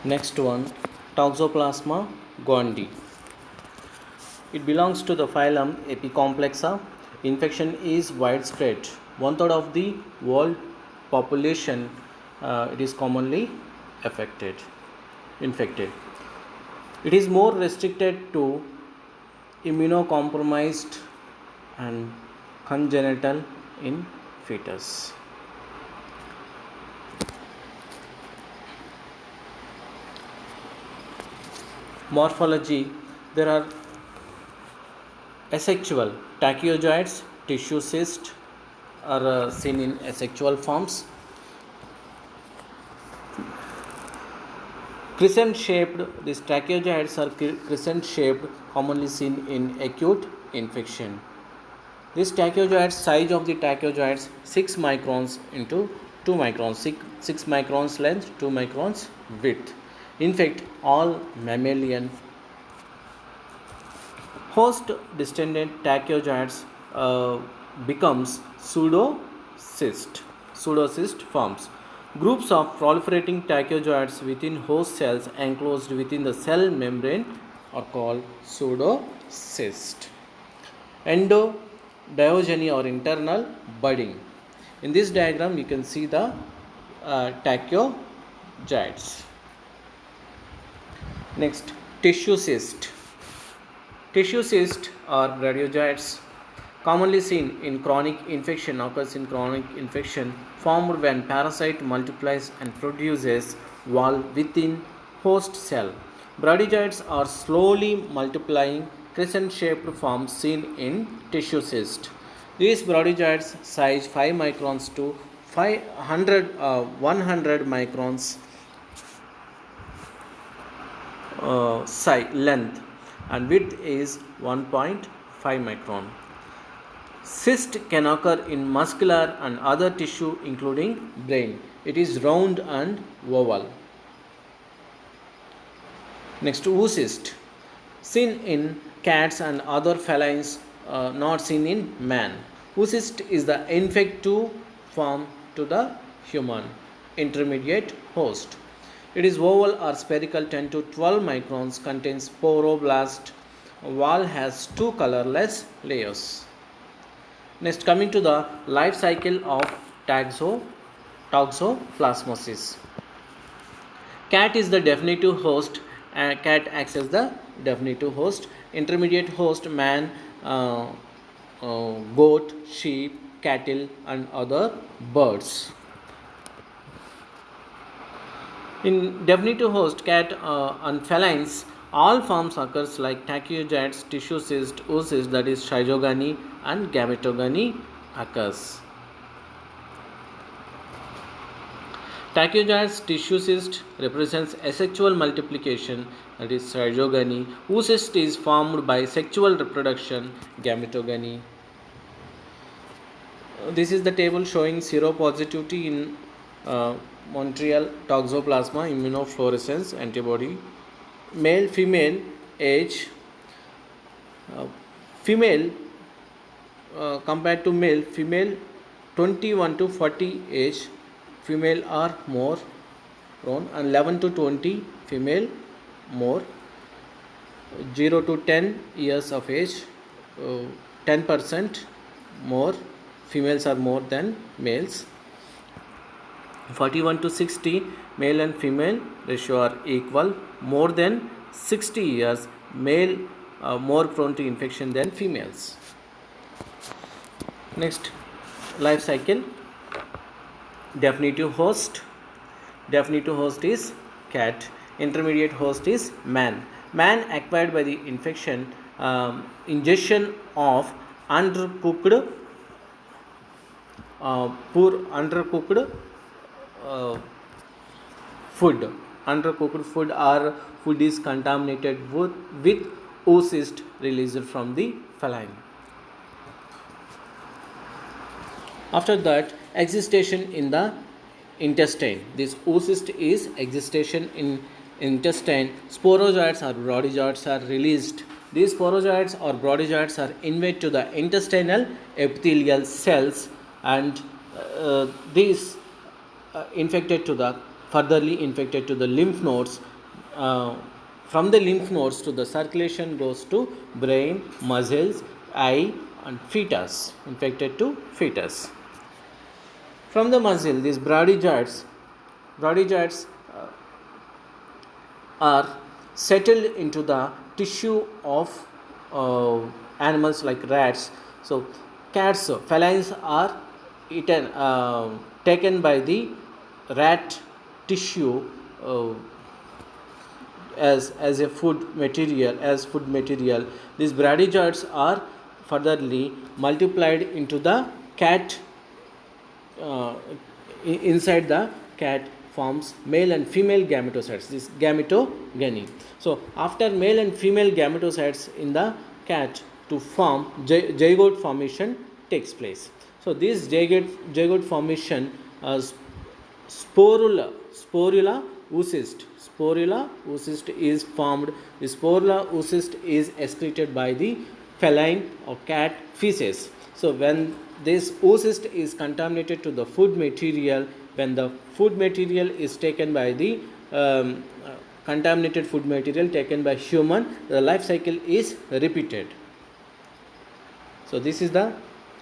Next one, Toxoplasma gondii. It belongs to the phylum Epicomplexa. Infection is widespread. One third of the world population it is commonly infected. It is more restricted to immunocompromised and congenital in fetus. Morphology: there are asexual tachyozoids, tissue cysts are seen in asexual forms. Crescent shaped, these tachyozoids are crescent shaped, commonly seen in acute infection. This tachyozoid, size of the tachyozoids 6 microns into 2 microns, 6 microns length, 2 microns width. Infect all mammalian. Host distended tachyozoids becomes pseudocyst forms. Groups of proliferating tachyozoids within host cells enclosed within the cell membrane are called pseudocyst. Endodiogeny or internal budding. In this diagram you can see the tachyozoids. Next, tissue cyst. Tissue cysts are radiozoids commonly seen in chronic infection, occurs in chronic infection, formed when parasite multiplies and produces wall within host cell. Bradiozoids are slowly multiplying crescent-shaped forms seen in tissue cyst. These bradiozoids size 5 microns to 100 microns length and width is 1.5 micron. Cyst can occur in muscular and other tissue including brain. It is round and oval. Next, oocyst. Seen in cats and other felines, not seen in man. Oocyst is the infective form to the human intermediate host. It is oval or spherical, 10 to 12 microns, contains sporoblast. Wall has 2 colorless layers. Next, coming to the life cycle of toxoplasmosis. Cat is the definitive host. Cat acts as the definitive host. Intermediate host: man, goat, sheep, cattle, and other birds. In definitive host, cat and felines, all forms occurs like tachyozoids, tissue cyst, oocyst, that is schizogony, and gametogony occurs. Tachyozoids, tissue cyst represents asexual multiplication, that is schizogony. Oocyst is formed by sexual reproduction, gametogony. This is the table showing seropositivity in Montreal toxoplasma immunofluorescence antibody. Male, female, age. Female compared to male, female 21 to 40 age, female are more prone, and 11 to 20 female more. 0 to 10 years of age, 10% more females are more than males. 41 to 60, male and female ratio are equal. More than 60 years, male more prone to infection than females. Next, life cycle. Definitive host. Definitive host is cat. Intermediate host is man. Man acquired by the infection, ingestion of undercooked food. Undercooked food or food is contaminated with oocyst released from the feline. After that, existation in the intestine. This oocyst is existation in intestine. Sporozoids or bradiozoids are released. These sporozoids or bradiozoids are invade to the intestinal epithelial cells, and these furtherly infected to the lymph nodes, uh, from the lymph nodes to the circulation goes to brain, muscles, eye, and fetus, infected to fetus. From the muscle, these bradycards are settled into the tissue of animals like rats. So, cats, felines are eaten, taken by the rat tissue as a food material. These bradycards are furtherly multiplied into the cat, uh, inside the cat forms male and female gametocytes, this gametogeny. So after male and female gametocytes in the cat to form zygote formation takes place. So this zygote formation, sporula oocyst is formed. The sporula oocyst is excreted by the feline or cat feces. So when this oocyst is contaminated to the food material, when the food material is taken by the contaminated food material taken by human, the life cycle is repeated. So this is the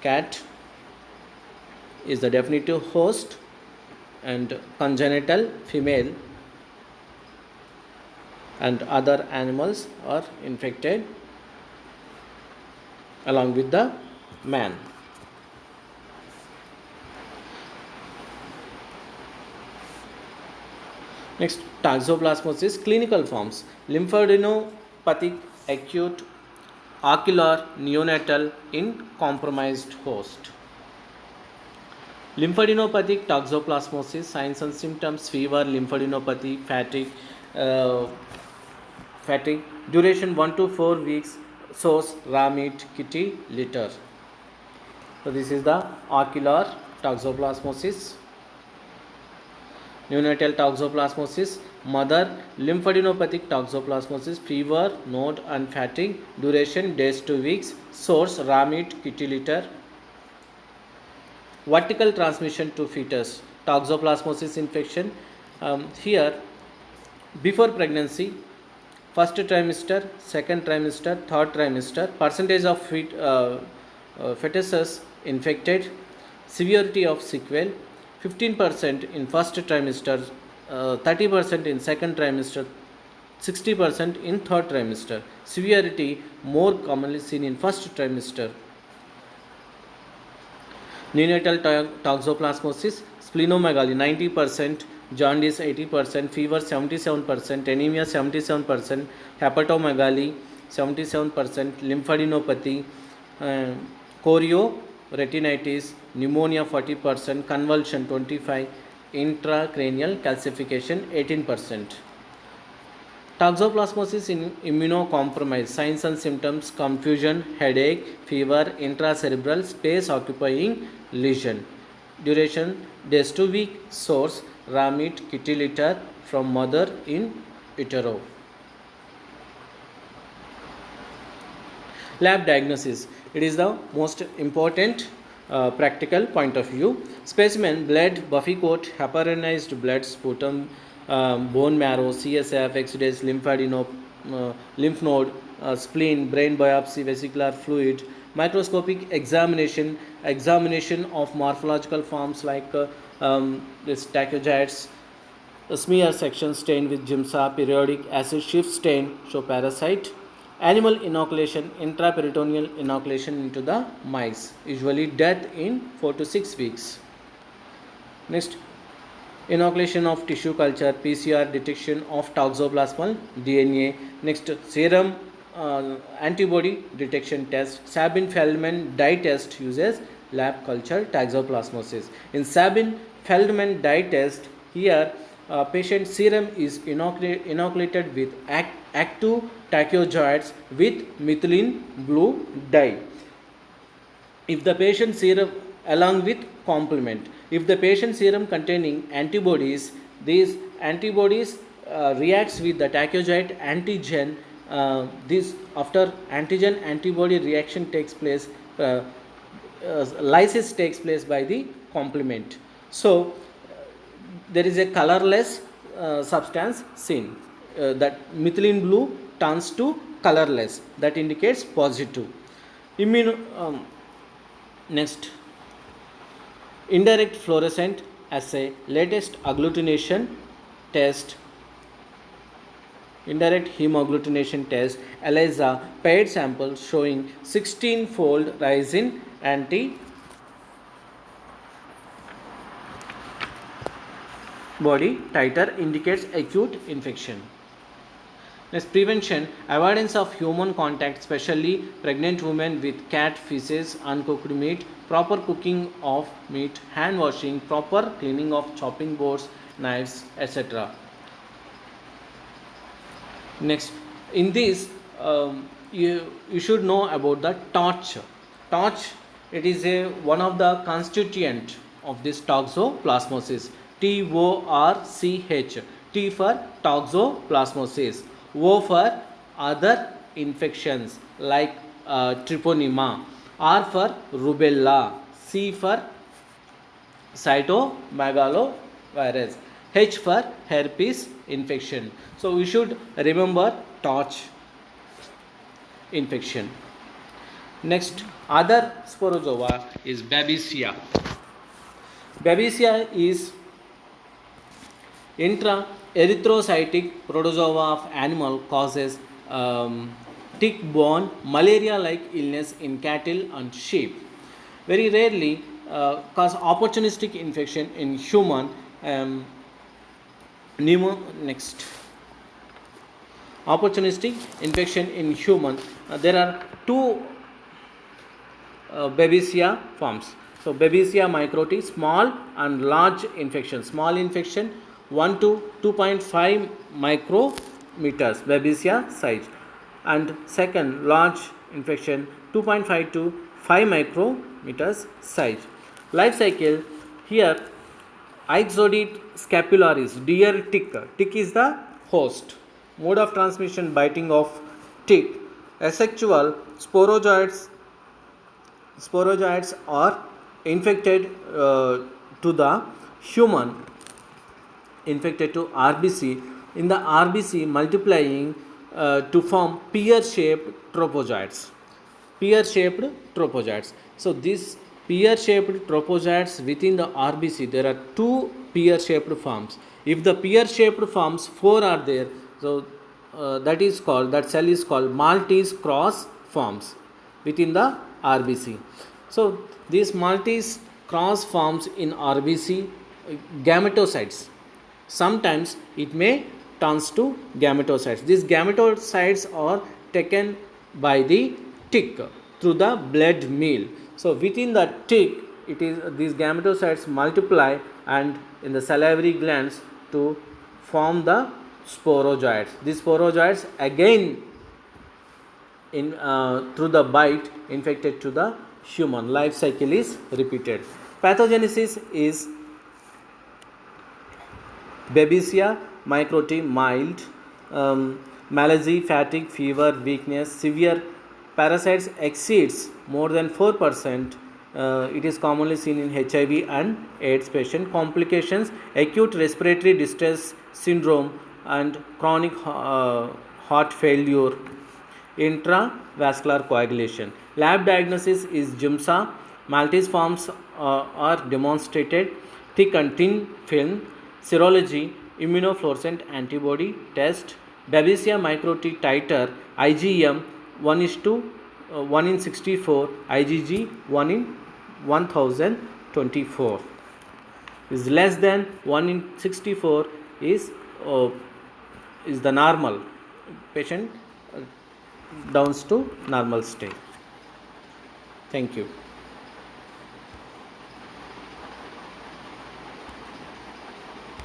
cat is the definitive host and congenital female, and other animals are infected along with the man. Next, toxoplasmosis clinical forms: lymphadenopathic, acute, ocular, neonatal in compromised host. Lymphadenopathic toxoplasmosis, signs and symptoms: fever, lymphadenopathy, fatigue, duration 1 to 4 weeks, source raw meat, kitty litter. So this is the ocular toxoplasmosis. Neonatal toxoplasmosis, mother, lymphadenopathic toxoplasmosis, fever, node and fatigue, duration days to weeks, source raw meat, kitty litter. Vertical transmission to fetus, toxoplasmosis infection. Here, before pregnancy, first trimester, second trimester, third trimester, percentage of fetuses infected, severity of sequel: 15% in first trimester, 30% in second trimester, 60% in third trimester. Severity more commonly seen in first trimester. Neonatal toxoplasmosis, splenomegaly 90%, jaundice 80%, fever 77%, anemia 77%, hepatomegaly 77%, lymphadenopathy, chorioretinitis, pneumonia 40%, convulsion 25%, intracranial calcification 18%. Toxoplasmosis in immunocompromised, signs and symptoms: confusion, headache, fever, intracerebral space occupying lesion. Duration days to week. Source raw meat, kitty litter from mother in utero. Lab diagnosis, it is the most important practical point of view. Specimen: blood, buffy coat, heparinized blood, sputum, bone marrow, CSF, exudates, lymph node, spleen, brain biopsy, vesicular fluid. Microscopic examination of morphological forms like this tachygytes, smear section stain with Giemsa, periodic acid shift stain show parasite. Animal inoculation, intraperitoneal inoculation into the mice, usually death in 4 to 6 weeks. Next, inoculation of tissue culture, PCR detection of toxoplasmal DNA. Next, serum antibody detection test. Sabin-Feldman dye test uses lab culture toxoplasmosis. In Sabin-Feldman dye test, here patient serum is inoculated with active tachyzoids with methylene blue dye. If the patient serum along with complement, if the patient serum containing antibodies, these antibodies reacts with the tachyzoid antigen. This after antigen antibody reaction takes place, lysis takes place by the complement. So there is a colorless substance seen. that methylene blue turns to colorless, that indicates positive. Next, indirect fluorescent assay, latest agglutination test, indirect hemagglutination test, ELISA paired sample showing 16-fold rise in antibody titer, indicates acute infection. Next, prevention, avoidance of human contact, especially pregnant women with cat feces, uncooked meat, proper cooking of meat, hand washing, proper cleaning of chopping boards, knives, etc. Next, in this, you should know about the torch. Torch, it is one of the constituent of this toxoplasmosis. TORCH. T for toxoplasmosis. O for other infections like treponema. R for rubella. C for cytomegalovirus. H for herpes infection. So we should remember torch infection. Next, other sporozoa is Babesia. Babesia is intra-erythrocytic protozoa of animal, causes tick-borne malaria-like illness in cattle and sheep. Very rarely cause opportunistic infection in human. Next, opportunistic infection in human. There are two Babesia forms. So Babesia microti, small and large infection. Small infection 1 to 2.5 micrometers Babesia size, and second large infection 2.5 to 5 micrometers size. Life cycle here, Ixodes scapularis, deer tick. Tick is the host. Mode of transmission, biting of tick. Asexual sporozoites are infected to the human, infected to RBC. In the RBC, multiplying to form pear-shaped tropozoites. Pear-shaped tropozoites. So these pear-shaped tropozoites within the RBC, there are two pear-shaped forms. If the pear-shaped forms 4 are there, so that cell is called Maltese cross forms within the RBC. So these Maltese cross forms in RBC, gametocytes. Sometimes it may turns to gametocytes. These gametocytes are taken by the tick through the blood meal. So within the tick, it is these gametocytes multiply and in the salivary glands to form the sporozoites. These sporozoites again in through the bite infected to the human. Life cycle is repeated. Pathogenesis is Babesia microti, mild, malaise, fatigue, fever, weakness, severe. Parasites exceeds more than 4%. It is commonly seen in HIV and AIDS patient. Complications, acute respiratory distress syndrome and chronic heart failure, intravascular coagulation. Lab diagnosis is GIMSA. Maltese forms are demonstrated. Thick and thin film. Serology, immunofluorescent antibody test. Babesia microti titer, IgM 1 in 64, IgG 1 in 1024. Is less than 1 in 64 is the normal. Patient downs to normal state. Thank you.